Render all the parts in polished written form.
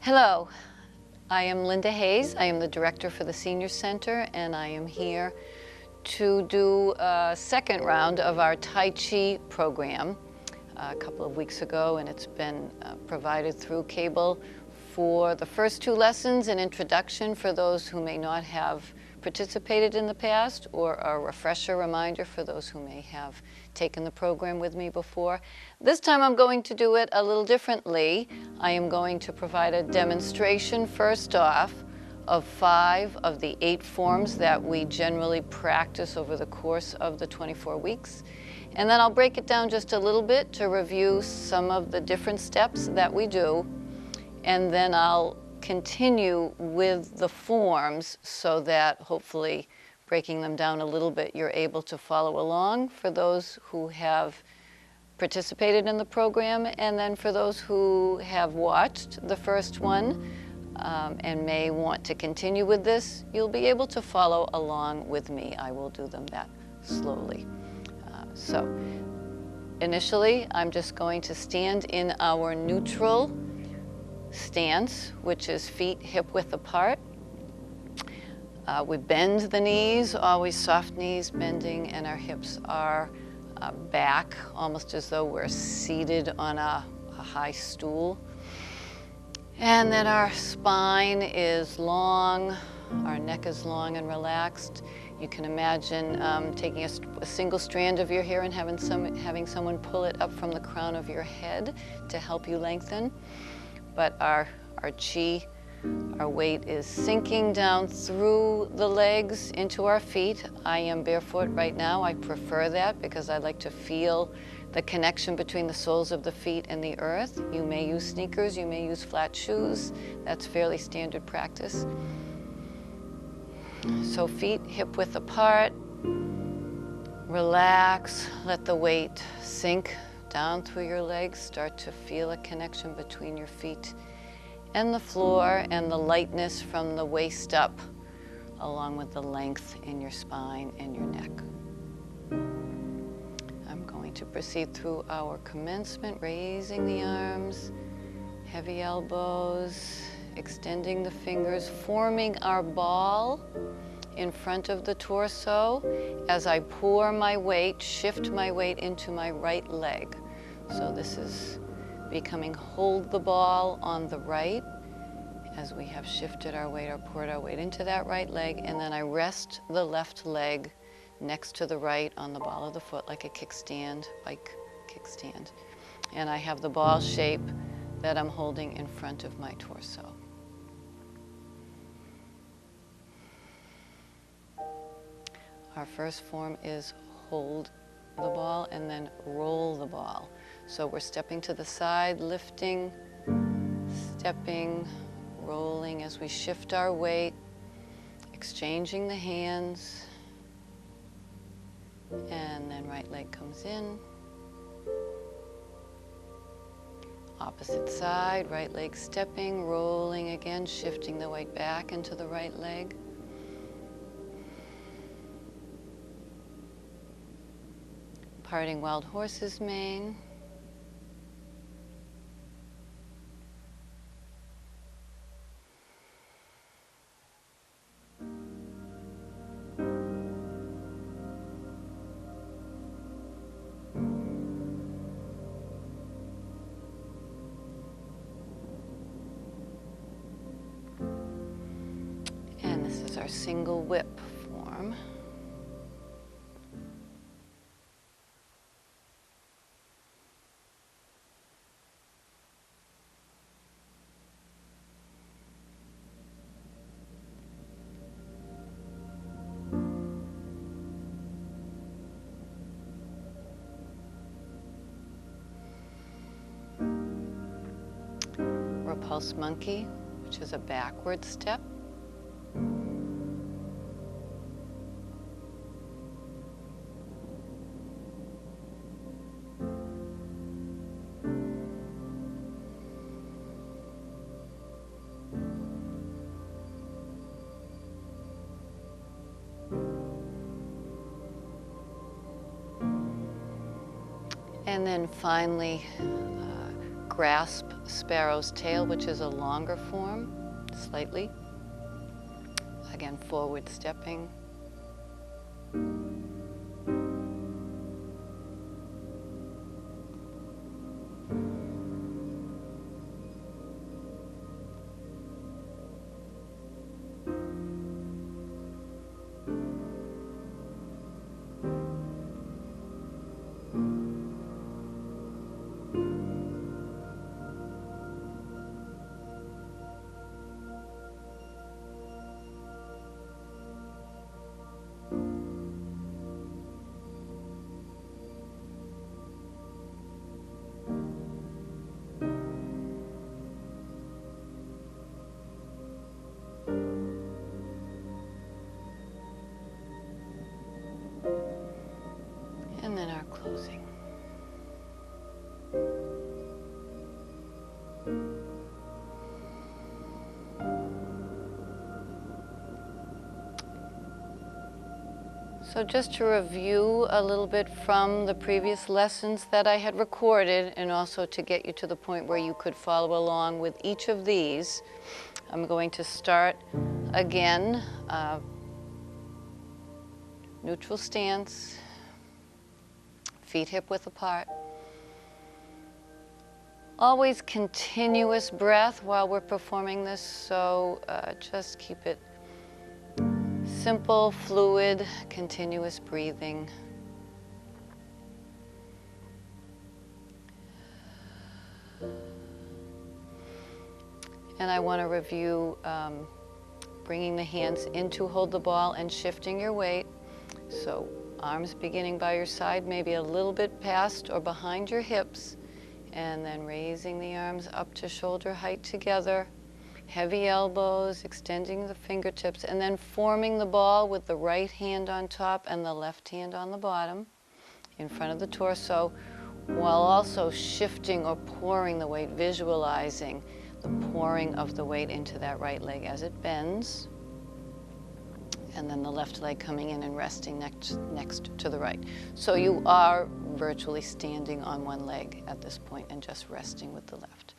Hello, I am Linda Hayes. I am the director for the Senior Center, and I am here to do a second round of our Tai Chi program a couple of weeks ago, and it's been provided through cable for the first two lessons, an introduction for those who may not have participated in the past, or a refresher reminder for those who may have taken the program with me before. This time I'm going to do it a little differently. I am going to provide a demonstration first off of 5 of the 8 forms that we generally practice over the course of the 24 weeks. And then I'll break it down just a little bit to review some of the different steps that we do. And then I'll continue with the forms so that hopefully breaking them down a little bit, you're able to follow along for those who have participated in the program, and then for those who have watched the first one and may want to continue with this, you'll be able to follow along with me. I will do them that slowly. So initially, I'm just going to stand in our neutral stance, which is feet hip width apart. We bend the knees, always soft knees bending, and our hips are back, almost as though we're seated on a high stool. And then our spine is long, our neck is long and relaxed. You can imagine taking a single strand of your hair and having someone pull it up from the crown of your head to help you lengthen. But our chi, our weight is sinking down through the legs into our feet. I am barefoot right now. I prefer that because I like to feel the connection between the soles of the feet and the earth. You may use sneakers, you may use flat shoes. That's fairly standard practice. So feet hip width apart. Relax, let the weight sink down through your legs. Start to feel a connection between your feet and the floor, and the lightness from the waist up, along with the length in your spine and your neck. I'm going to proceed through our commencement, raising the arms, heavy elbows, extending the fingers, forming our ball in front of the torso as I pour my weight, shift my weight into my right leg. So this is becoming hold the ball on the right as we have shifted our weight or poured our weight into that right leg, and then I rest the left leg next to the right on the ball of the foot like a kickstand, bike kickstand. And I have the ball shape that I'm holding in front of my torso. Our first form is hold the ball and then roll the ball. So we're stepping to the side, lifting, stepping, rolling as we shift our weight, exchanging the hands, and then right leg comes in. Opposite side, right leg stepping, rolling again, shifting the weight back into the right leg. Parting wild horse's mane. And this is our single whip form. Repulse monkey, which is a backward step. And then finally, grasp sparrow's tail, which is a longer form, slightly. Again, forward stepping. And then our closing. So just to review a little bit from the previous lessons that I had recorded, and also to get you to the point where you could follow along with each of these, I'm going to start again, neutral stance, feet hip width apart. Always continuous breath while we're performing this, so just keep it simple, fluid, continuous breathing. And I want to review bringing the hands in to hold the ball and shifting your weight. So arms beginning by your side, maybe a little bit past or behind your hips, and then raising the arms up to shoulder height together. Heavy elbows, extending the fingertips, and then forming the ball with the right hand on top and the left hand on the bottom in front of the torso, while also shifting or pouring the weight, visualizing the pouring of the weight into that right leg as it bends, and then the left leg coming in and resting next to the right. So you are virtually standing on one leg at this point and just resting with the left.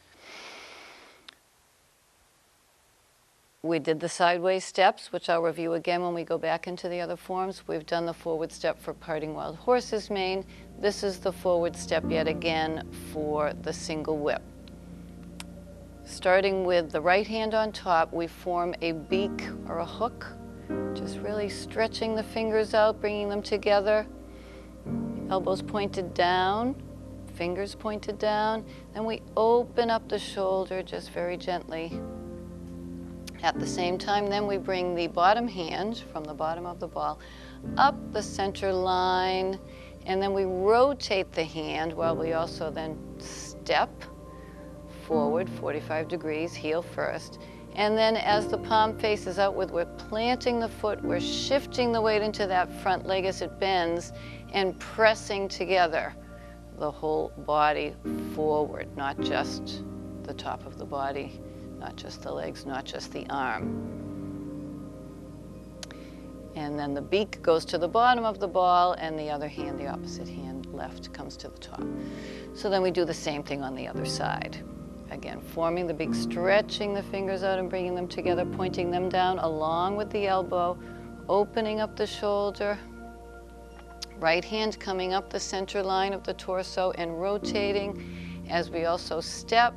We did the sideways steps, which I'll review again when we go back into the other forms. We've done the forward step for parting wild horse's mane. This is the forward step yet again for the single whip. Starting with the right hand on top, we form a beak or a hook, just really stretching the fingers out, bringing them together. Elbows pointed down, fingers pointed down. Then we open up the shoulder just very gently. At the same time, then we bring the bottom hand from the bottom of the ball up the center line, and then we rotate the hand while we also then step forward 45 degrees, heel first. And then as the palm faces outward, we're planting the foot, we're shifting the weight into that front leg as it bends and pressing together the whole body forward, not just the top of the body, not just the legs, not just the arm. And then the beak goes to the bottom of the ball, and the other hand, the opposite hand, left, comes to the top. So then we do the same thing on the other side. Again, forming the beak, stretching the fingers out and bringing them together, pointing them down along with the elbow, opening up the shoulder, right hand coming up the center line of the torso and rotating as we also step.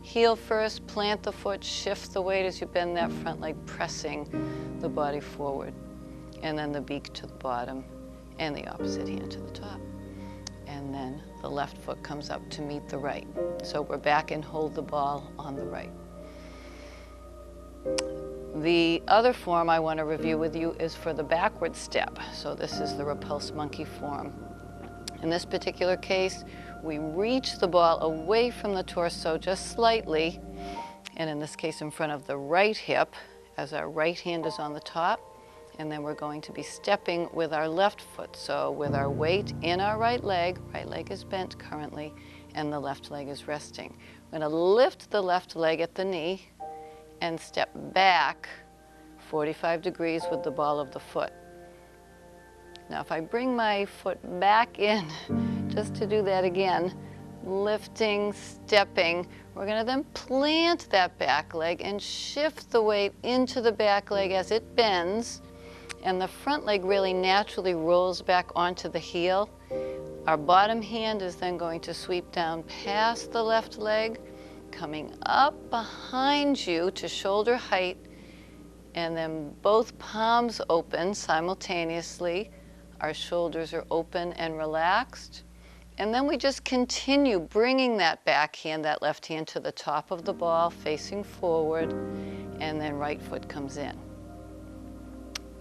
Heel first, plant the foot, shift the weight as you bend that front leg, pressing the body forward. And then the beak to the bottom and the opposite hand to the top. And then the left foot comes up to meet the right. So we're back and hold the ball on the right. The other form I want to review with you is for the backward step. So this is the repulse monkey form. In this particular case, we reach the ball away from the torso just slightly, and in this case in front of the right hip, as our right hand is on the top, and then we're going to be stepping with our left foot. So with our weight in our right leg is bent currently, and the left leg is resting. We're going to lift the left leg at the knee and step back 45 degrees with the ball of the foot. Now if I bring my foot back in, just to do that again, lifting, stepping. We're going to then plant that back leg and shift the weight into the back leg as it bends, and the front leg really naturally rolls back onto the heel. Our bottom hand is then going to sweep down past the left leg, coming up behind you to shoulder height, and then both palms open simultaneously. Our shoulders are open and relaxed. And then we just continue bringing that back hand, that left hand, to the top of the ball, facing forward, and then right foot comes in.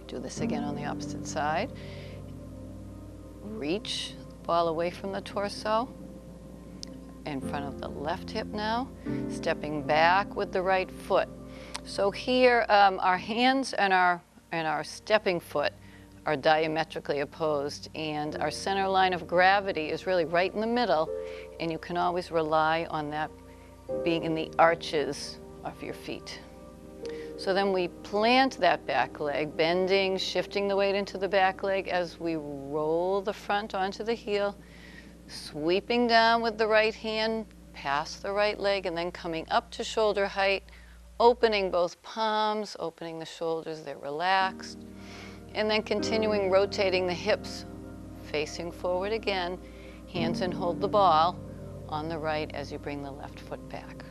Do this again on the opposite side. Reach the ball away from the torso, in front of the left hip now, stepping back with the right foot. So here, our hands and our stepping foot are diametrically opposed, and our center line of gravity is really right in the middle, and you can always rely on that being in the arches of your feet. So then we plant that back leg, bending, shifting the weight into the back leg as we roll the front onto the heel, sweeping down with the right hand past the right leg, and then coming up to shoulder height, opening both palms, opening the shoulders, they're relaxed, and then continuing rotating the hips, facing forward again, hands and hold the ball on the right as you bring the left foot back.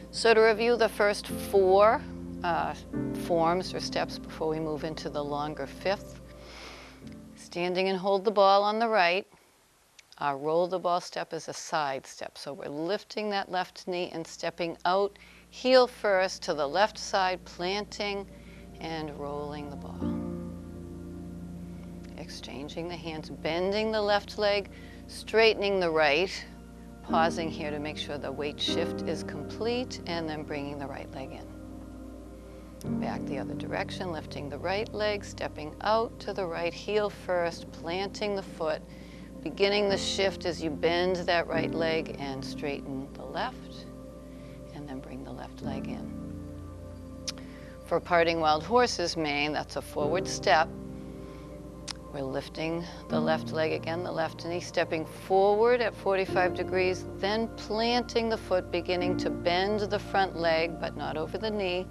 So to review the first four forms or steps before we move into the longer fifth: standing and hold the ball on the right. Our roll the ball step is a side step, so we're lifting that left knee and stepping out, heel first to the left side, planting and rolling the ball. Exchanging the hands, bending the left leg, straightening the right, pausing here to make sure the weight shift is complete, and then bringing the right leg in. Back the other direction, lifting the right leg, stepping out to the right, heel first, planting the foot, beginning the shift as you bend that right leg and straighten the left, and then bring the left leg in. For parting wild horses main, that's a forward step. We're lifting the left leg again, the left knee, stepping forward at 45 degrees, then planting the foot, beginning to bend the front leg, but not over the knee,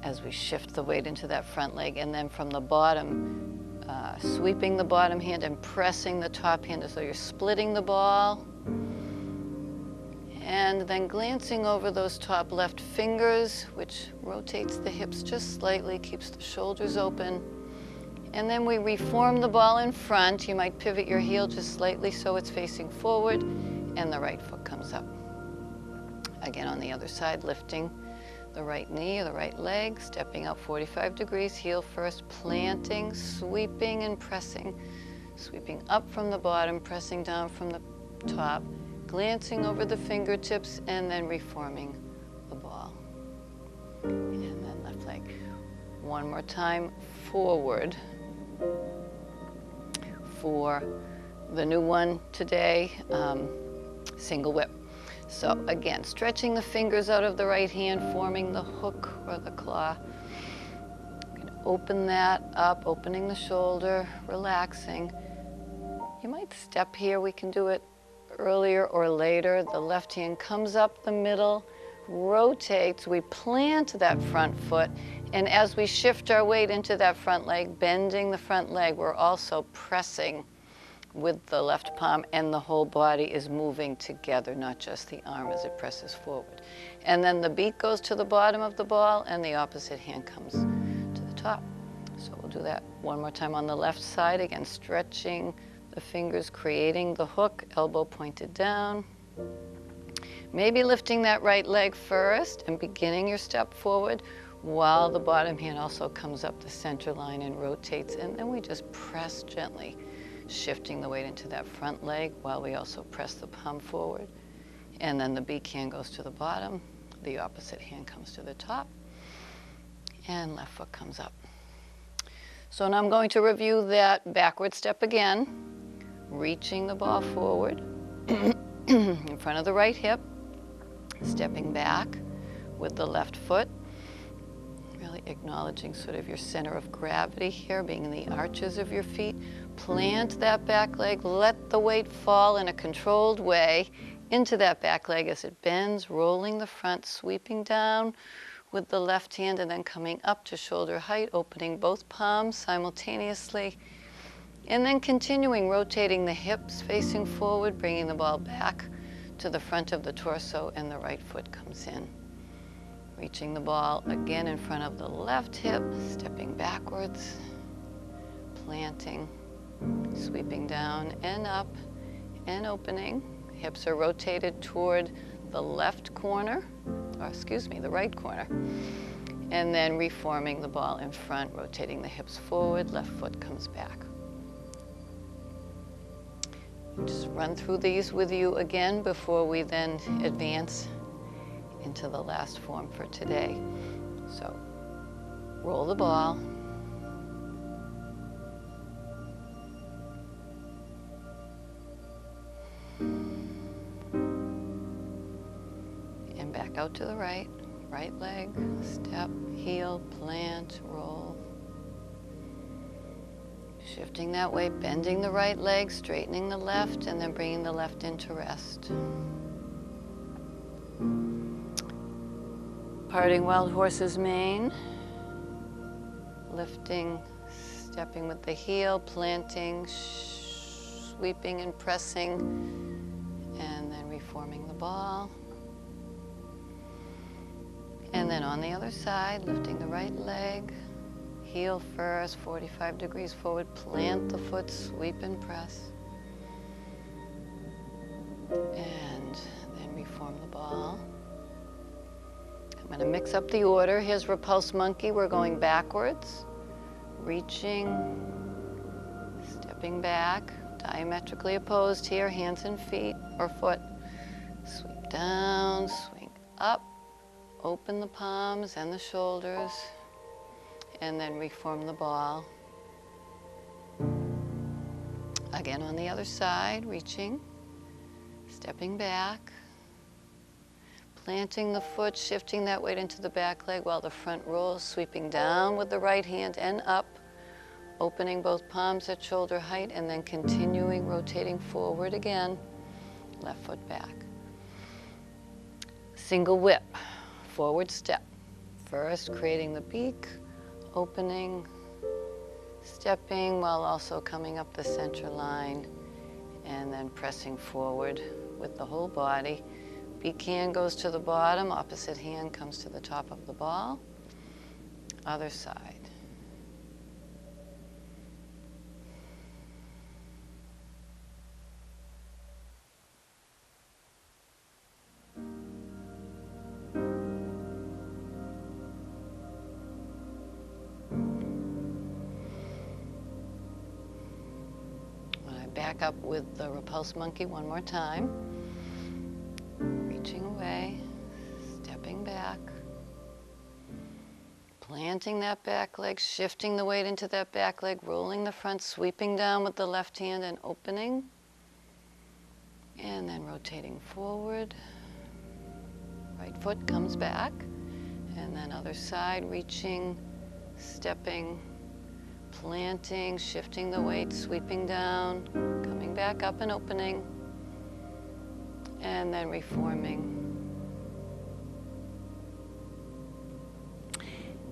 as we shift the weight into that front leg, and then from the bottom, sweeping the bottom hand and pressing the top hand as though you're splitting the ball. And then glancing over those top left fingers, which rotates the hips just slightly, keeps the shoulders open. And then we reform the ball in front. You might pivot your heel just slightly so it's facing forward, and the right foot comes up. Again on the other side, lifting the right knee or the right leg, stepping out 45 degrees, heel first, planting, sweeping and pressing, sweeping up from the bottom, pressing down from the top, glancing over the fingertips, and then reforming the ball. And then left leg. One more time, forward. For the new one today, single whip. So again, stretching the fingers out of the right hand, forming the hook or the claw. Open that up, opening the shoulder, relaxing. You might step here. We can do it earlier or later. The left hand comes up the middle, rotates. We plant that front foot, and as we shift our weight into that front leg, bending the front leg, we're also pressing with the left palm, and the whole body is moving together, not just the arm as it presses forward. And then the beat goes to the bottom of the ball, and the opposite hand comes to the top. So we'll do that one more time on the left side. Again, stretching the fingers, creating the hook, elbow pointed down. Maybe lifting that right leg first and beginning your step forward while the bottom hand also comes up the center line and rotates, and then we just press gently, shifting the weight into that front leg while we also press the palm forward. And then the beak hand goes to the bottom, the opposite hand comes to the top, and left foot comes up. So now I'm going to review that backward step again, reaching the ball forward in front of the right hip, stepping back with the left foot, really acknowledging sort of your center of gravity here, being in the arches of your feet, plant that back leg, let the weight fall in a controlled way into that back leg as it bends, rolling the front, sweeping down with the left hand and then coming up to shoulder height, opening both palms simultaneously, and then continuing rotating the hips facing forward, bringing the ball back to the front of the torso, and the right foot comes in. Reaching the ball again in front of the left hip, stepping backwards, planting, sweeping down and up and opening. Hips are rotated toward the left corner, or excuse me, the right corner. And then reforming the ball in front, rotating the hips forward, left foot comes back. Just run through these with you again before we then advance into the last form for today. So, roll the ball. And back out to the right. Right leg, step, heel, plant, roll. Shifting that way, bending the right leg, straightening the left, and then bringing the left into rest. Parting wild horse's mane. Lifting, stepping with the heel, planting, sweeping and pressing, and then reforming the ball. And then on the other side, lifting the right leg, heel first, 45 degrees forward, plant the foot, sweep and press. And then reform the ball. I'm going to mix up the order. Here's repulse monkey. We're going backwards, reaching, stepping back, diametrically opposed here, hands and feet or foot. Sweep down, swing up. Open the palms and the shoulders, and then reform the ball. Again on the other side, reaching, stepping back, planting the foot, shifting that weight into the back leg while the front rolls, sweeping down with the right hand and up, opening both palms at shoulder height, and then continuing rotating forward again, left foot back. Single whip. Forward step. First, creating the beak, opening, stepping while also coming up the center line, and then pressing forward with the whole body. Beak hand goes to the bottom, opposite hand comes to the top of the ball. Other side. Back up with the repulse monkey one more time. Reaching away, stepping back, planting that back leg, shifting the weight into that back leg, rolling the front, sweeping down with the left hand and opening, and then rotating forward. Right foot comes back, and then other side, reaching, stepping, planting, shifting the weight, sweeping down, coming back up and opening, and then reforming.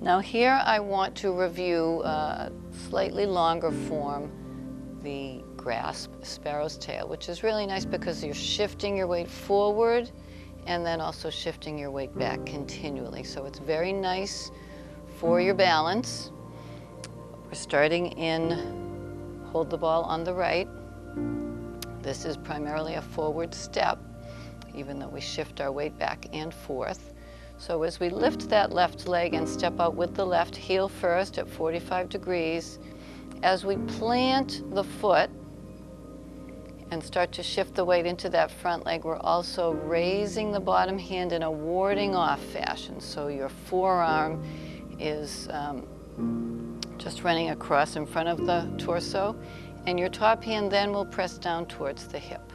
Now here I want to review a slightly longer form, the grasp, sparrow's tail, which is really nice because you're shifting your weight forward and then also shifting your weight back continually. So it's very nice for your balance. We're starting in, hold the ball on the right. This is primarily a forward step, even though we shift our weight back and forth. So as we lift that left leg and step out with the left, heel first at 45 degrees, as we plant the foot and start to shift the weight into that front leg, we're also raising the bottom hand in a warding off fashion. So your forearm is just running across in front of the torso, and your top hand then will press down towards the hip.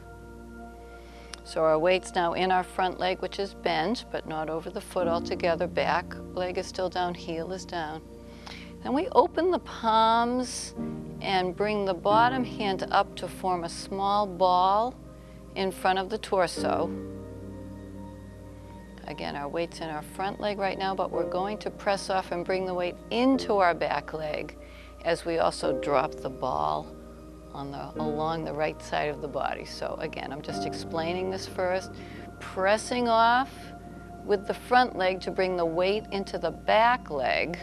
So our weight's now in our front leg, which is bent, but not over the foot altogether. Back leg is still down, heel is down. Then we open the palms and bring the bottom hand up to form a small ball in front of the torso. Again, our weight's in our front leg right now, but we're going to press off and bring the weight into our back leg as we also drop the ball along the right side of the body. So again, I'm just explaining this first. Pressing off with the front leg to bring the weight into the back leg,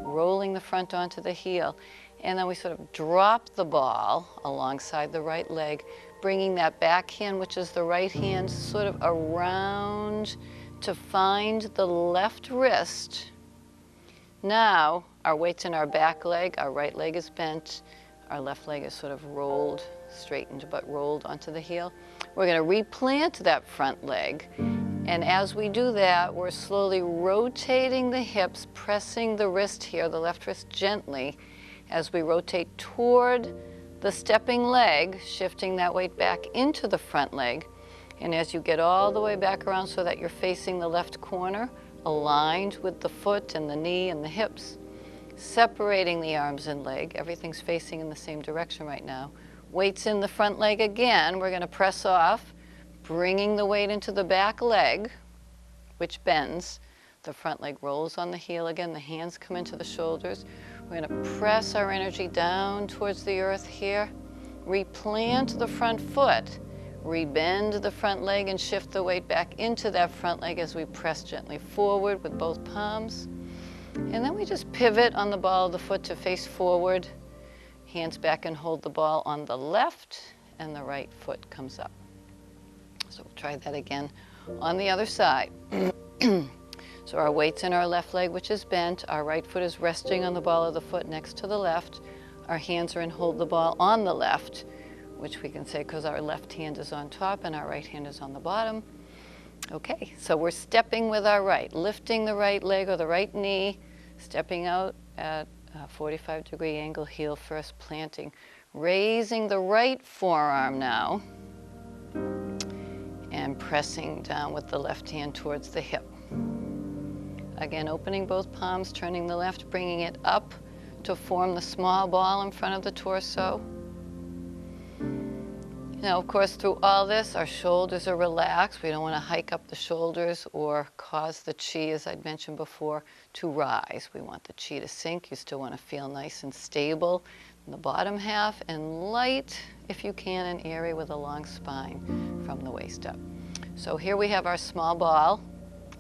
rolling the front onto the heel. And then we sort of drop the ball alongside the right leg, bringing that back hand, which is the right hand, sort of around to find the left wrist. Now, our weight's in our back leg, our right leg is bent, our left leg is sort of rolled, straightened, but rolled onto the heel. We're going to replant that front leg. And as we do that, we're slowly rotating the hips, pressing the wrist here, the left wrist gently, as we rotate toward the stepping leg, shifting that weight back into the front leg. And as you get all the way back around so that you're facing the left corner, aligned with the foot and the knee and the hips, separating the arms and leg. Everything's facing in the same direction right now. Weight's in the front leg again. We're going to press off, bringing the weight into the back leg, which bends. The front leg rolls on the heel again. The hands come into the shoulders. We're going to press our energy down towards the earth here. Replant the front foot. Rebend the front leg and shift the weight back into that front leg as we press gently forward with both palms. And then we just pivot on the ball of the foot to face forward. Hands back and hold the ball on the left, and the right foot comes up. So we'll try that again on the other side. So our weight's in our left leg, which is bent. Our right foot is resting on the ball of the foot next to the left. Our hands are in hold the ball on the left, which we can say because our left hand is on top and our right hand is on the bottom. Okay, so we're stepping with our right, lifting the right leg or the right knee, stepping out at a 45-degree angle, heel first, planting, raising the right forearm now, and pressing down with the left hand towards the hip. Again, opening both palms, turning the left, bringing it up to form the small ball in front of the torso. Now, of course, through all this, our shoulders are relaxed. We don't want to hike up the shoulders or cause the chi, as I'd mentioned before, to rise. We want the chi to sink. You still want to feel nice and stable in the bottom half, and light, if you can, and airy with a long spine from the waist up. So here we have our small ball,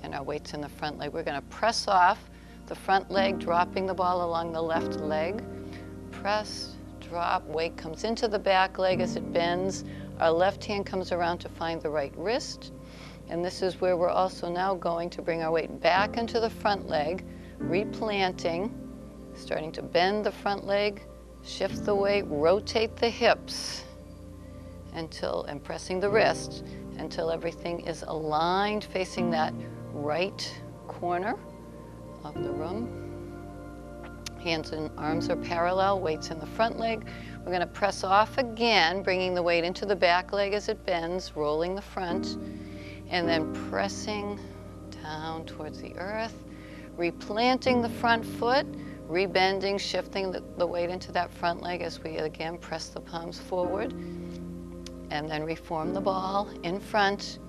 and our weight's in the front leg. We're going to press off the front leg, dropping the ball along the left leg. Press, drop, weight comes into the back leg as it bends. Our left hand comes around to find the right wrist. And this is where we're also now going to bring our weight back into the front leg, replanting, starting to bend the front leg, shift the weight, rotate the hips and pressing the wrist until everything is aligned facing that right corner of the room. Hands and arms are parallel, weight's in the front leg. We're going to press off again, bringing the weight into the back leg as it bends, rolling the front, and then pressing down towards the earth, replanting the front foot, rebending, shifting the weight into that front leg as we again press the palms forward, and then reform the ball in front,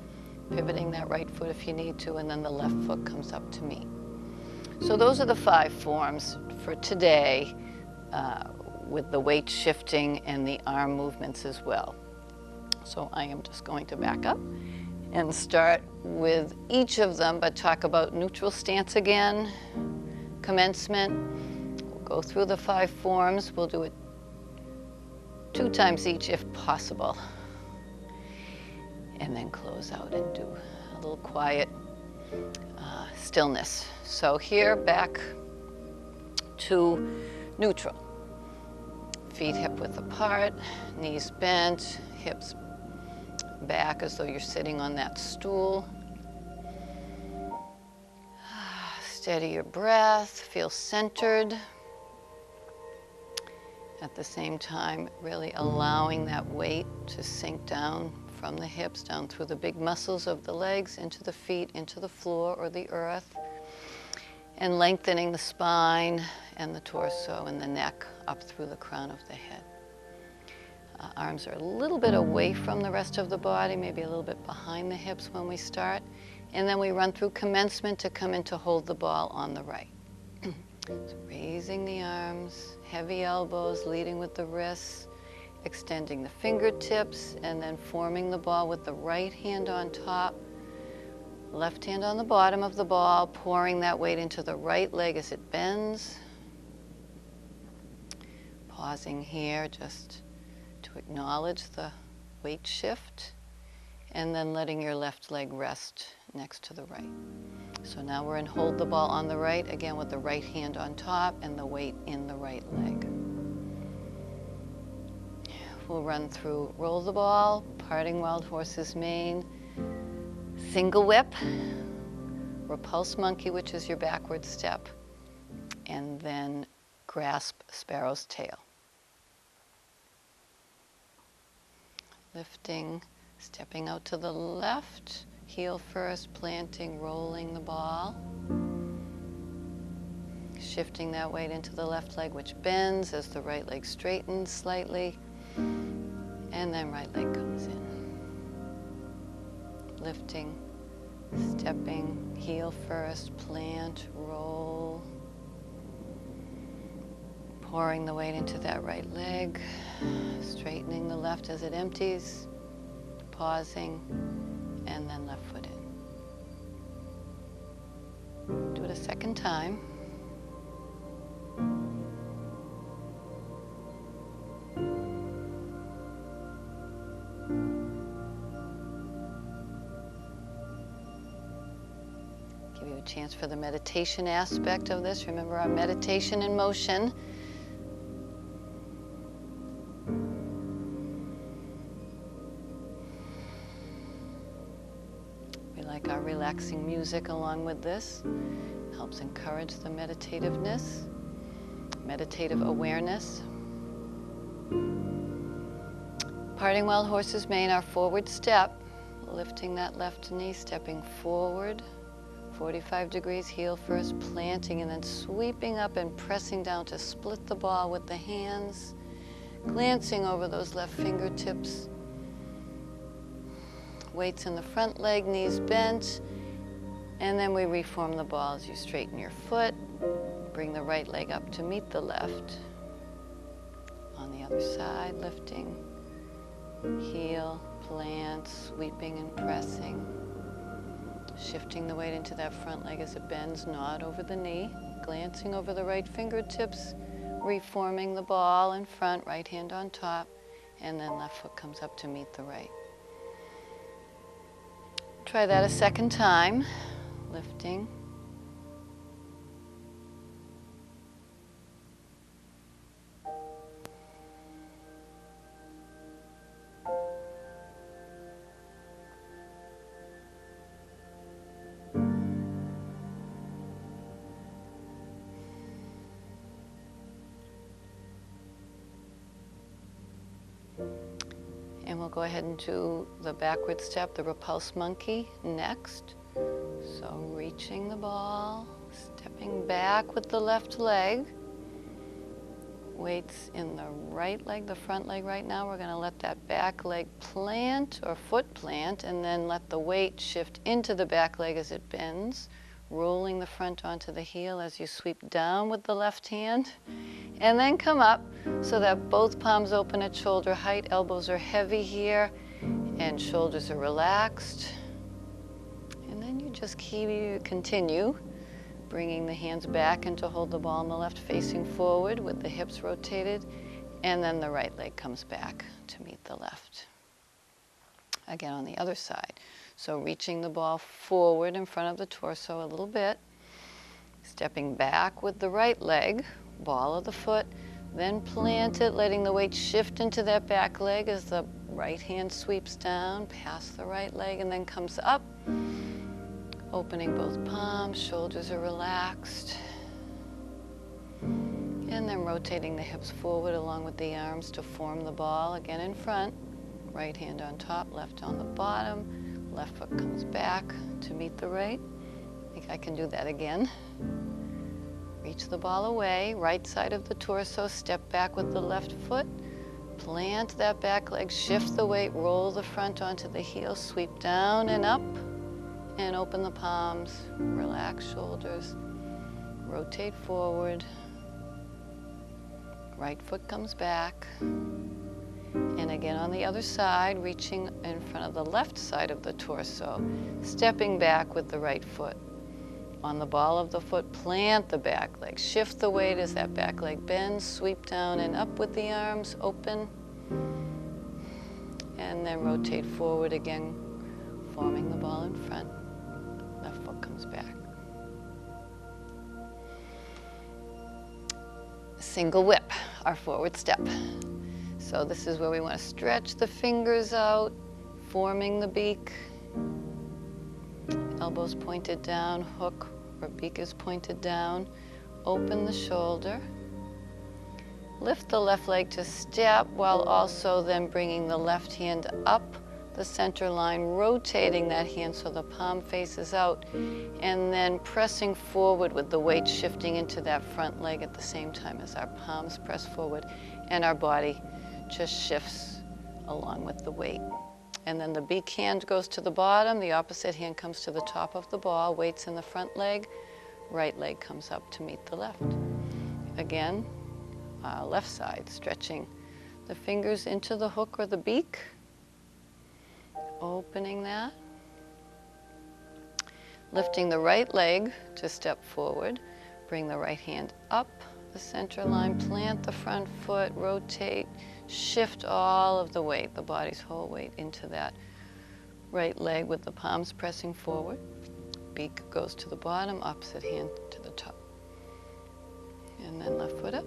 pivoting that right foot if you need to, and then the left foot comes up to meet. So those are the 5 forms for today, with the weight shifting and the arm movements as well. So I am just going to back up and start with each of them, but talk about neutral stance again, commencement. We'll go through the 5 forms. We'll do it 2 times each if possible. And then close out and do a little quiet stillness. So here, back to neutral. Feet hip width apart, knees bent, hips back as though you're sitting on that stool. Steady your breath, feel centered. At the same time, really allowing that weight to sink down from the hips, down through the big muscles of the legs, into the feet, into the floor or the earth. And lengthening the spine and the torso and the neck up through the crown of the head. Arms are a little bit away from the rest of the body, maybe a little bit behind the hips when we start. And then we run through commencement to come in to hold the ball on the right. So raising the arms, heavy elbows, leading with the wrists, extending the fingertips, and then forming the ball with the right hand on top, left hand on the bottom of the ball, pouring that weight into the right leg as it bends. Pausing here just to acknowledge the weight shift, and then letting your left leg rest next to the right. So now we're in hold the ball on the right, again with the right hand on top and the weight in the right leg. We'll run through roll the ball, parting wild horse's mane, single whip, repulse monkey, which is your backward step, and then grasp sparrow's tail. Lifting, stepping out to the left, heel first, planting, rolling the ball. Shifting that weight into the left leg, which bends as the right leg straightens slightly, and then right leg comes in. Lifting, stepping, heel first, plant, roll. Pouring the weight into that right leg, straightening the left as it empties, pausing, and then left foot in. Do it a second time. Give you a chance for the meditation aspect of this. Remember our meditation in motion. Our relaxing music along with this helps encourage the meditativeness, meditative awareness. Parting wild horse's mane, our forward step, lifting that left knee, stepping forward, 45 degrees, heel first, planting, and then sweeping up and pressing down to split the ball with the hands, glancing over those left fingertips. Weights in the front leg, knees bent, and then we reform the ball as you straighten your foot. Bring the right leg up to meet the left. On the other side, lifting, heel, plant, sweeping and pressing. Shifting the weight into that front leg as it bends, nod over the knee, glancing over the right fingertips, reforming the ball in front, right hand on top, and then left foot comes up to meet the right. Try that a second time, lifting. And we'll go ahead and do the backward step, the repulse monkey, next. So reaching the ball, stepping back with the left leg. Weights in the right leg, the front leg right now. We're going to let that back leg plant or foot plant, and then let the weight shift into the back leg as it bends. Rolling the front onto the heel as you sweep down with the left hand. And then come up so that both palms open at shoulder height, elbows are heavy here, and shoulders are relaxed. And then you just continue bringing the hands back and to hold the ball on the left facing forward with the hips rotated, and then the right leg comes back to meet the left. Again on the other side. So reaching the ball forward in front of the torso a little bit, stepping back with the right leg, ball of the foot, then plant it, letting the weight shift into that back leg as the right hand sweeps down, past the right leg, and then comes up, opening both palms, shoulders are relaxed, and then rotating the hips forward along with the arms to form the ball, again in front, right hand on top, left on the bottom, left foot comes back to meet the right. I think I can do that again. Reach the ball away, right side of the torso, step back with the left foot, plant that back leg, shift the weight, roll the front onto the heel, sweep down and up, and open the palms, relax shoulders, rotate forward, right foot comes back, and again on the other side, reaching in front of the left side of the torso, stepping back with the right foot. On the ball of the foot, plant the back leg. Shift the weight as that back leg bends, sweep down and up with the arms, open. And then rotate forward again, forming the ball in front. Left foot comes back. Single whip, our forward step. So this is where we want to stretch the fingers out, forming the beak. Elbows pointed down, hook or beak is pointed down. Open the shoulder. Lift the left leg to step while also then bringing the left hand up the center line, rotating that hand so the palm faces out, and then pressing forward with the weight shifting into that front leg at the same time as our palms press forward and our body just shifts along with the weight. And then the beak hand goes to the bottom, the opposite hand comes to the top of the ball, weights in the front leg, right leg comes up to meet the left. Again, left side, stretching the fingers into the hook or the beak, opening that, lifting the right leg to step forward, bring the right hand up the center line, plant the front foot, rotate, shift all of the weight, the body's whole weight into that right leg with the palms pressing forward. Beak goes to the bottom, opposite hand to the top. And then left foot up.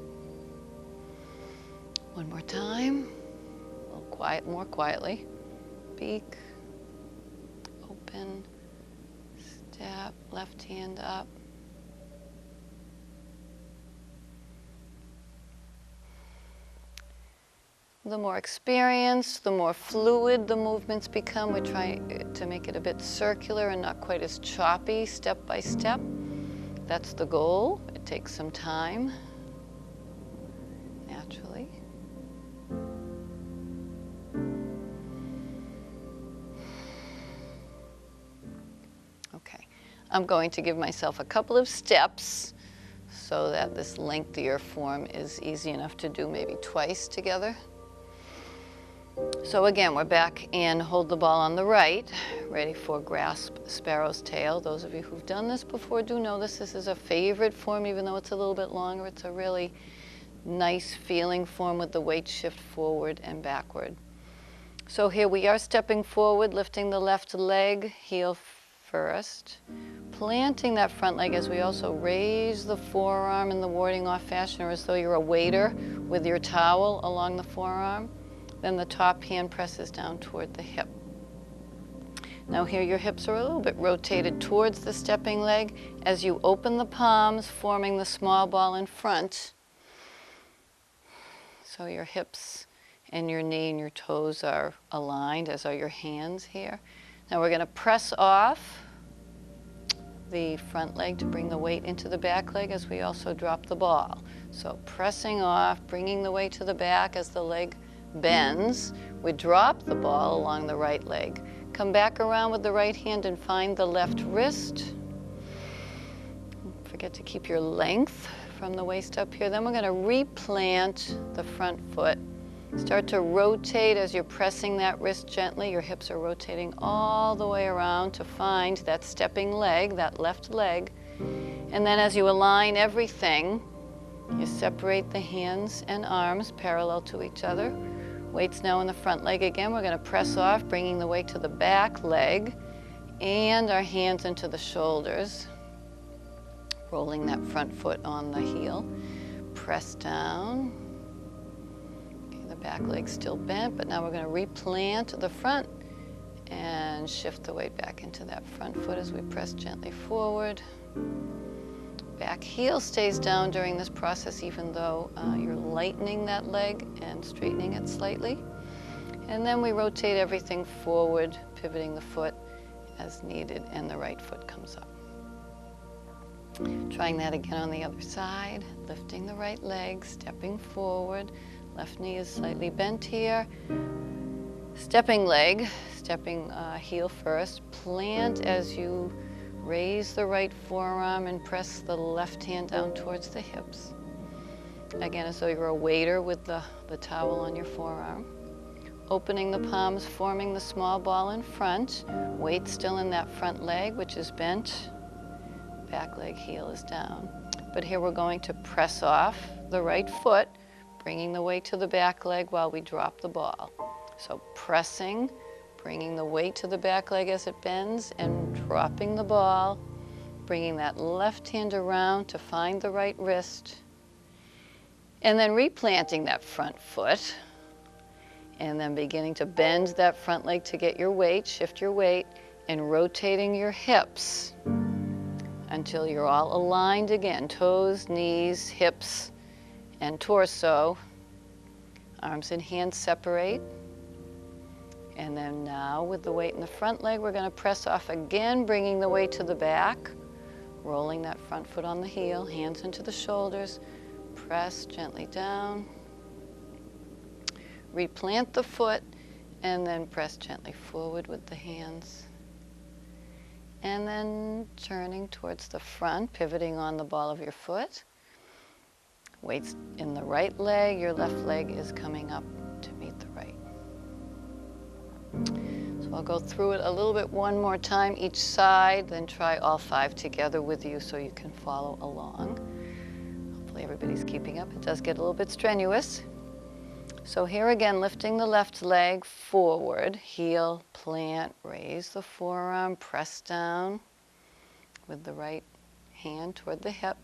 One more time, a little quiet, more quietly. Beak, open, step, left hand up. The more experienced, the more fluid the movements become. We try to make it a bit circular and not quite as choppy, step by step. That's the goal. It takes some time, naturally. Okay, I'm going to give myself a couple of steps so that this lengthier form is easy enough to do maybe twice together. So again, we're back and hold the ball on the right, ready for grasp sparrow's tail. Those of you who've done this before do know this. This is a favorite form, even though it's a little bit longer. It's a really nice feeling form with the weight shift forward and backward. So here we are stepping forward, lifting the left leg, heel first, planting that front leg as we also raise the forearm in the warding off fashion, or as though you're a waiter with your towel along the forearm. Then the top hand presses down toward the hip. Now here your hips are a little bit rotated towards the stepping leg as you open the palms, forming the small ball in front. So your hips and your knee and your toes are aligned, as are your hands here. Now we're going to press off the front leg to bring the weight into the back leg as we also drop the ball. So pressing off, bringing the weight to the back as the leg bends. We drop the ball along the right leg. Come back around with the right hand and find the left wrist. Don't forget to keep your length from the waist up here. Then we're going to replant the front foot. Start to rotate as you're pressing that wrist gently. Your hips are rotating all the way around to find that stepping leg, that left leg. And then as you align everything, you separate the hands and arms parallel to each other. Weight's now in the front leg again. We're going to press off, bringing the weight to the back leg and our hands into the shoulders. Rolling that front foot on the heel. Press down. Okay, the back leg's still bent, but now we're going to replant the front and shift the weight back into that front foot as we press gently forward. Back heel stays down during this process, even though you're lightening that leg and straightening it slightly. And then we rotate everything forward, pivoting the foot as needed, and the right foot comes up. Trying that again on the other side, lifting the right leg, stepping forward. Left knee is slightly bent here. Stepping leg, stepping heel first. Plant as you raise the right forearm and press the left hand down towards the hips. Again, as though you're a waiter with the towel on your forearm. Opening the palms, forming the small ball in front. Weight still in that front leg, which is bent. Back leg heel is down. But here we're going to press off the right foot, bringing the weight to the back leg while we drop the ball. So pressing, bringing the weight to the back leg as it bends, and dropping the ball, bringing that left hand around to find the right wrist, and then replanting that front foot, and then beginning to bend that front leg to get your weight, shift your weight, and rotating your hips until you're all aligned again. Toes, knees, hips, and torso. Arms and hands separate. And then now with the weight in the front leg, we're going to press off again, bringing the weight to the back, rolling that front foot on the heel, hands into the shoulders, press gently down, replant the foot, and then press gently forward with the hands. And then turning towards the front, pivoting on the ball of your foot. Weight's in the right leg, your left leg is coming up to meet the right. So I'll go through it a little bit one more time each side, then try all 5 together with you so you can follow along. Hopefully everybody's keeping up. It does get a little bit strenuous. So here again, lifting the left leg forward, heel, plant, raise the forearm, press down with the right hand toward the hip.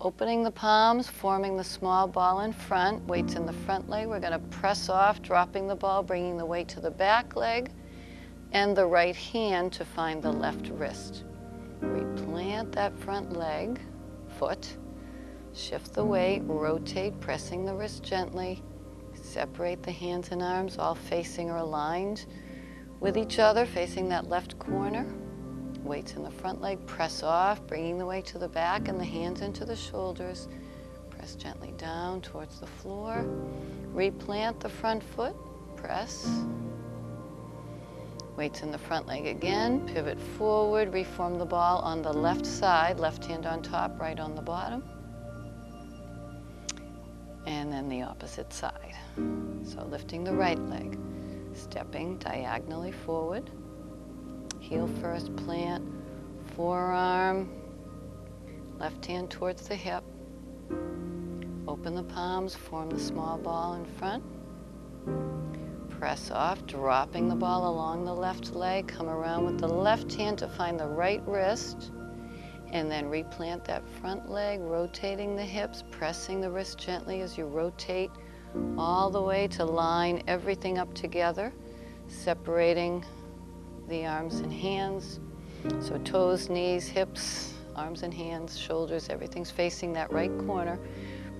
Opening the palms, forming the small ball in front, weights in the front leg. We're going to press off, dropping the ball, bringing the weight to the back leg, and the right hand to find the left wrist. Replant that front leg, foot, shift the weight, rotate, pressing the wrist gently. Separate the hands and arms, all facing or aligned with each other, facing that left corner. Weights in the front leg, press off, bringing the weight to the back and the hands into the shoulders. Press gently down towards the floor. Replant the front foot, press. Weights in the front leg again, pivot forward, reform the ball on the left side, left hand on top, right on the bottom. And then the opposite side. So lifting the right leg, stepping diagonally forward, heel first, plant, forearm, left hand towards the hip, open the palms, form the small ball in front, press off, dropping the ball along the left leg, come around with the left hand to find the right wrist, and then replant that front leg, rotating the hips, pressing the wrist gently as you rotate all the way to line everything up together, separating the arms and hands. So toes, knees, hips, arms and hands, shoulders, everything's facing that right corner.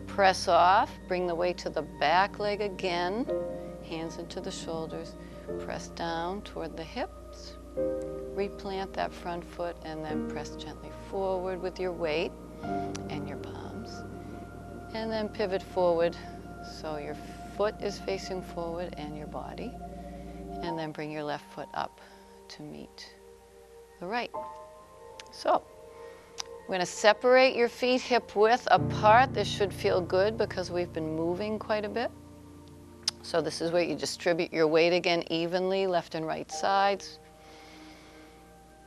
Press off, bring the weight to the back leg again, hands into the shoulders, press down toward the hips. Replant that front foot and then press gently forward with your weight and your palms. And then pivot forward so your foot is facing forward and your body. And then bring your left foot up to meet the right. So we're going to separate your feet hip width apart. This should feel good because we've been moving quite a bit. So this is where you distribute your weight again evenly, left and right sides.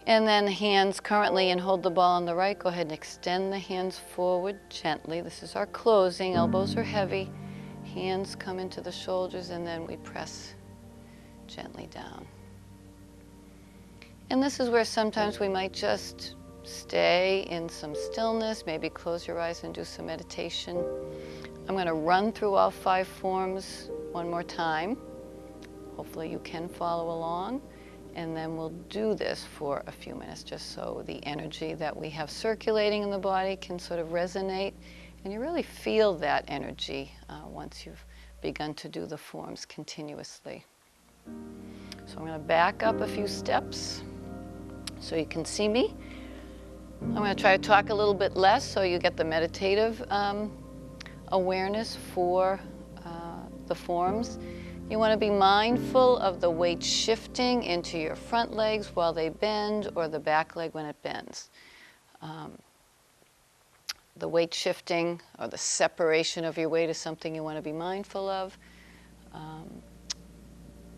And then hands currently, and hold the ball on the right. Go ahead and extend the hands forward gently. This is our closing. Elbows are heavy. Hands come into the shoulders, and then we press gently down. And this is where sometimes we might just stay in some stillness, maybe close your eyes and do some meditation. I'm going to run through all 5 forms one more time. Hopefully you can follow along. And then we'll do this for a few minutes just so the energy that we have circulating in the body can sort of resonate. And you really feel that energy once you've begun to do the forms continuously. So I'm going to back up a few steps so you can see me. I'm going to try to talk a little bit less so you get the meditative awareness for the forms. You want to be mindful of the weight shifting into your front legs while they bend, or the back leg when it bends. The weight shifting or the separation of your weight is something you want to be mindful of.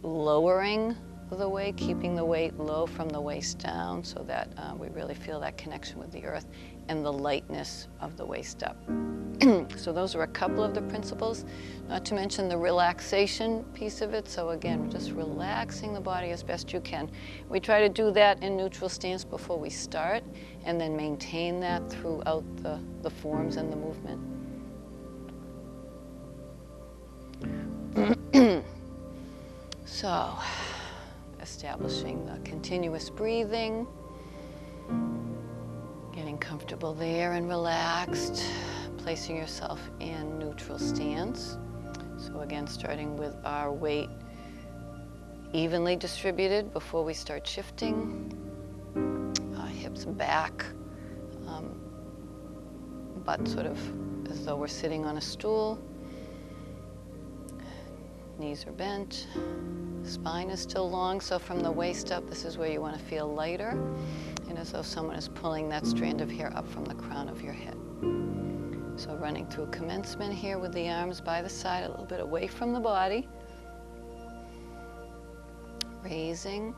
Lowering the weight, keeping the weight low from the waist down so that we really feel that connection with the earth, and the lightness of the waist up. So those are a couple of the principles, not to mention the relaxation piece of it. So again, we're just relaxing the body as best you can. We try to do that in neutral stance before we start, and then maintain that throughout the forms and the movement. So, establishing the continuous breathing, getting comfortable there and relaxed, placing yourself in neutral stance. So again, starting with our weight evenly distributed before we start shifting. Hips back, butt sort of as though we're sitting on a stool. Knees are bent. Spine is still long, so from the waist up, this is where you want to feel lighter, and as though someone is pulling that strand of hair up from the crown of your head. So running through commencement here with the arms by the side, a little bit away from the body. Raising.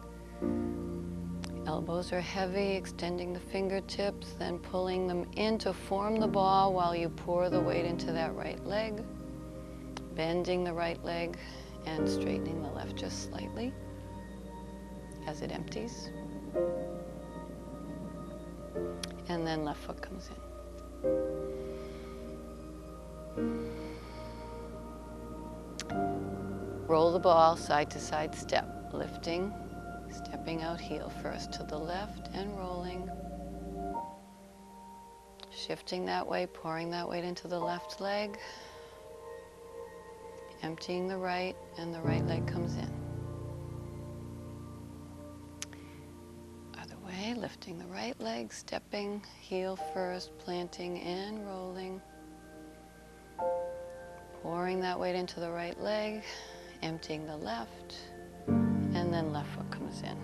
Elbows are heavy, extending the fingertips, then pulling them in to form the ball while you pour the weight into that right leg. Bending the right leg and straightening the left just slightly as it empties. And then left foot comes in. Roll the ball side to side step, lifting, stepping out heel first to the left and rolling. Shifting that way, pouring that weight into the left leg. Emptying the right, and the right leg comes in. Other way, lifting the right leg, stepping, heel first, planting and rolling. Pouring that weight into the right leg, emptying the left, and then left foot comes in.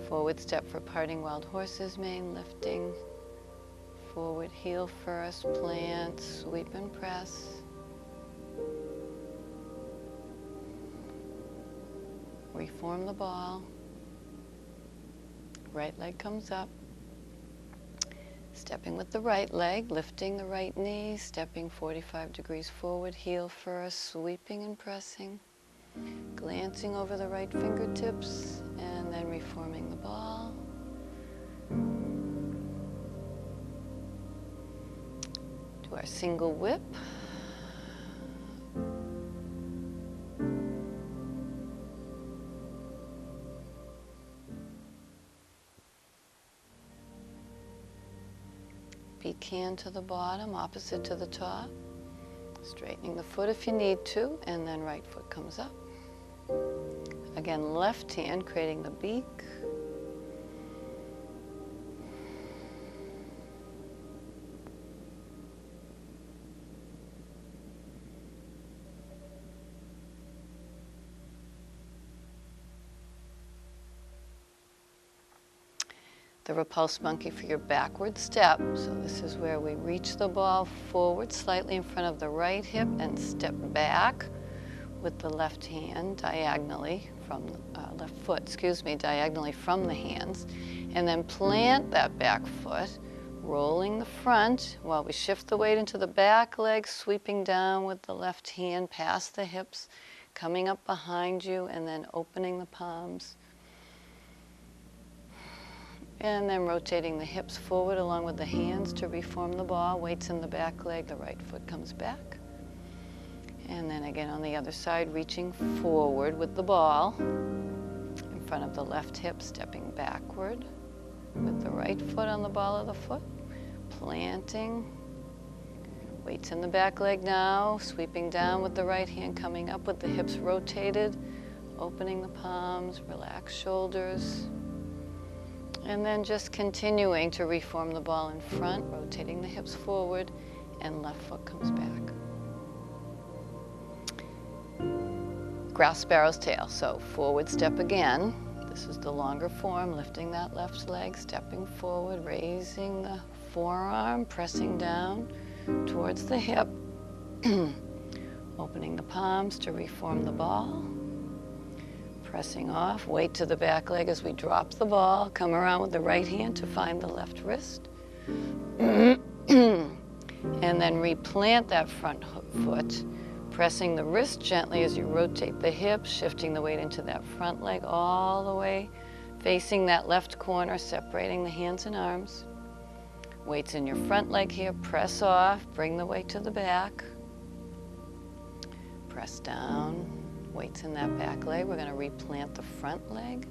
Forward step for parting wild horse's mane, lifting. Forward heel first, plant, sweep and press. Reform the ball. Right leg comes up. Stepping with the right leg, lifting the right knee, stepping 45 degrees forward, heel first, sweeping and pressing. Glancing over the right fingertips, and then reforming the ball. Do our single whip. Beak hand to the bottom, opposite to the top. Straightening the foot if you need to, and then right foot comes up. Again, left hand creating the beak. The repulse monkey for your backward step. So this is where we reach the ball forward slightly in front of the right hip and step back with the left hand diagonally from left foot, diagonally from the hands, and then plant that back foot, rolling the front while we shift the weight into the back leg, sweeping down with the left hand past the hips, coming up behind you, and then opening the palms. And then rotating the hips forward along with the hands to reform the ball. Weights in the back leg, the right foot comes back. And then again on the other side, reaching forward with the ball in front of the left hip, stepping backward with the right foot on the ball of the foot, planting. Weights in the back leg now, sweeping down with the right hand, coming up with the hips rotated Opening the palms, relax shoulders. And then just continuing to reform the ball in front, rotating the hips forward, and left foot comes back. Grouse sparrow's tail. So forward step again. This is the longer form, lifting that left leg, stepping forward, raising the forearm, pressing down towards the hip. Opening the palms to reform the ball. Pressing off, weight to the back leg as we drop the ball, come around with the right hand to find the left wrist. And then replant that front foot, pressing the wrist gently as you rotate the hips, shifting the weight into that front leg all the way, facing that left corner, separating the hands and arms. Weights in your front leg here, press off, bring the weight to the back. Press down. Weights in that back leg. We're going to replant the front leg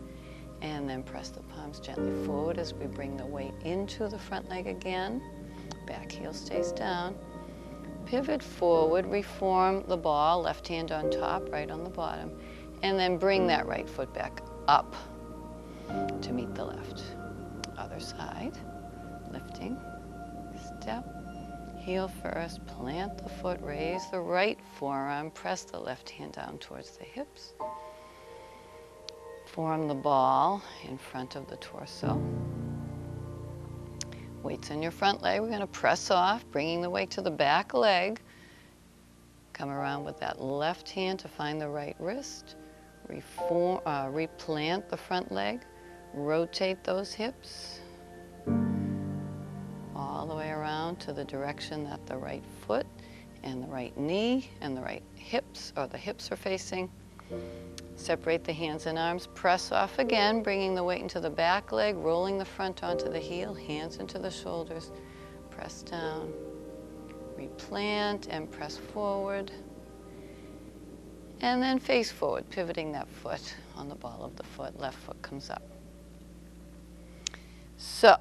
and then press the palms gently forward as we bring the weight into the front leg again. Back heel stays down. Pivot forward, reform the ball, left hand on top, right on the bottom, and then bring that right foot back up to meet the left. Other side, lifting, step. Heel first, plant the foot, raise the right forearm, press the left hand down towards the hips. Form the ball in front of the torso. Weights in your front leg. We're going to press off, bringing the weight to the back leg. Come around with that left hand to find the right wrist. Replant the front leg. Rotate those hips. All the way around to the direction that the right foot and the right knee and the right hips, or the hips are facing. Separate the hands and arms, press off again, bringing the weight into the back leg, rolling the front onto the heel, hands into the shoulders, press down, replant and press forward, and then face forward, pivoting that foot on the ball of the foot, left foot comes up. So,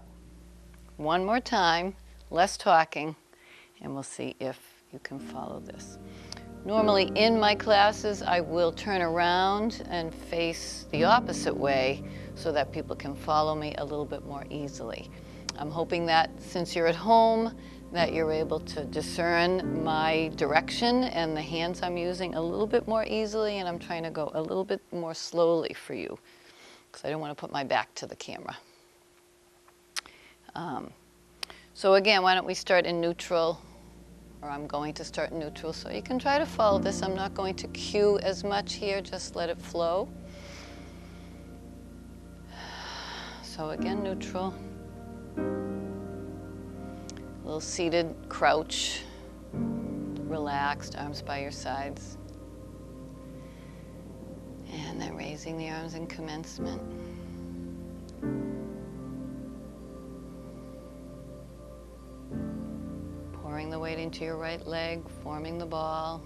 one more time, less talking, and we'll see if you can follow this. Normally in my classes, I will turn around and face the opposite way so that people can follow me a little bit more easily. I'm hoping that since you're at home, that you're able to discern my direction and the hands I'm using a little bit more easily, and I'm trying to go a little bit more slowly for you because I don't want to put my back to the camera. So again, why don't we start in neutral, or I'm going to start in neutral, so you can try to follow this. I'm not going to cue as much here, just let it flow. So again, neutral. A little seated crouch, relaxed, arms by your sides. And then raising the arms in commencement. Pouring the weight into your right leg, forming the ball.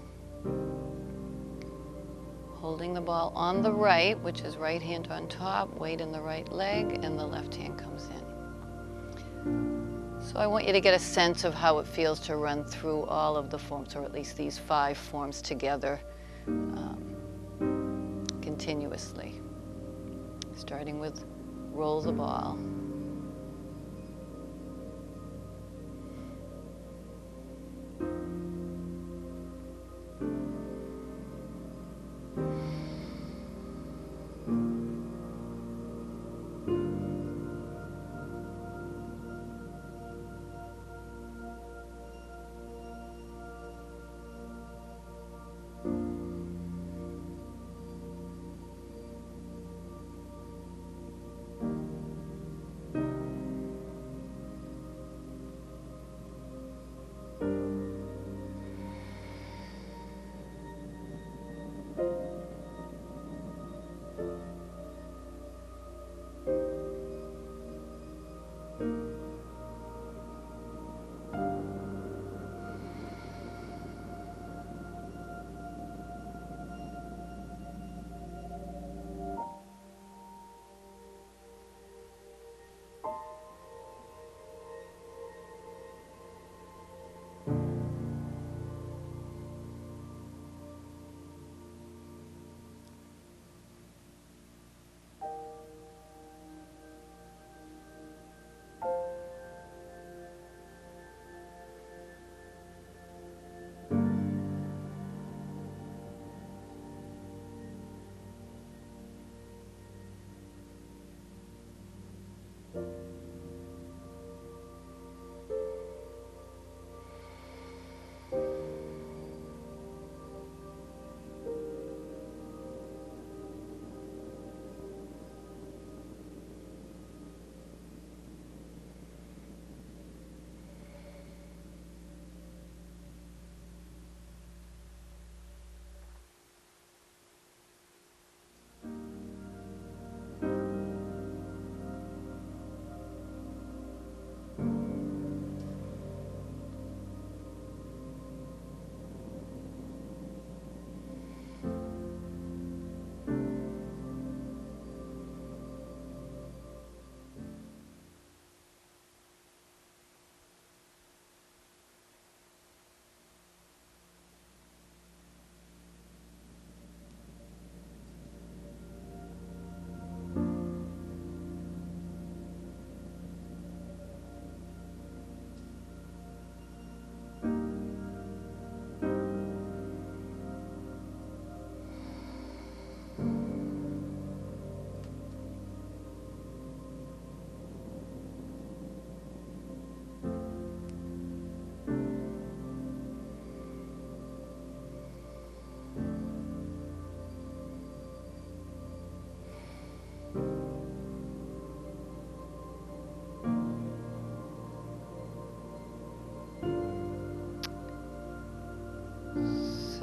Holding the ball on the right, which is right hand on top, weight in the right leg, and the left hand comes in. So I want you to get a sense of how it feels to run through all of the forms, or at least these 5 forms together continuously. Starting with roll the ball.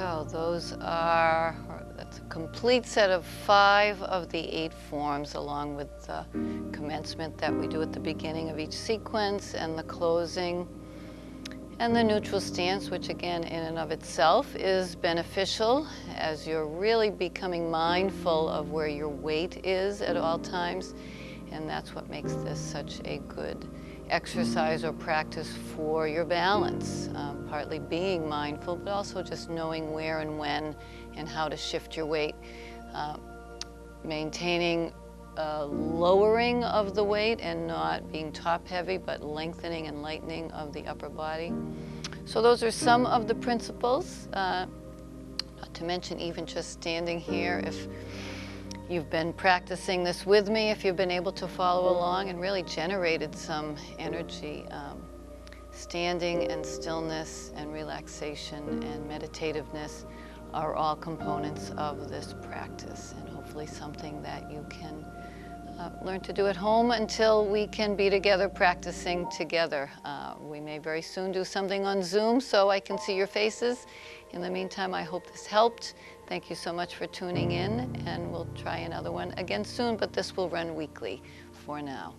So that's a complete set of 5 of the 8 forms, along with the commencement that we do at the beginning of each sequence, and the closing, and the neutral stance, which again in and of itself is beneficial as you're really becoming mindful of where your weight is at all times. And that's what makes this such a good exercise or practice for your balance. Partly being mindful, but also just knowing where and when and how to shift your weight. Maintaining lowering of the weight and not being top heavy, but lengthening and lightening of the upper body. So those are some of the principles, not to mention even just standing here. If you've been practicing this with me, if you've been able to follow along and really generated some energy, standing and stillness and relaxation and meditativeness are all components of this practice, and hopefully something that you can learn to do at home until we can be together practicing together. We may very soon do something on Zoom so I can see your faces. In the meantime, I hope this helped. Thank you so much for tuning in, and we'll try another one again soon, but this will run weekly for now.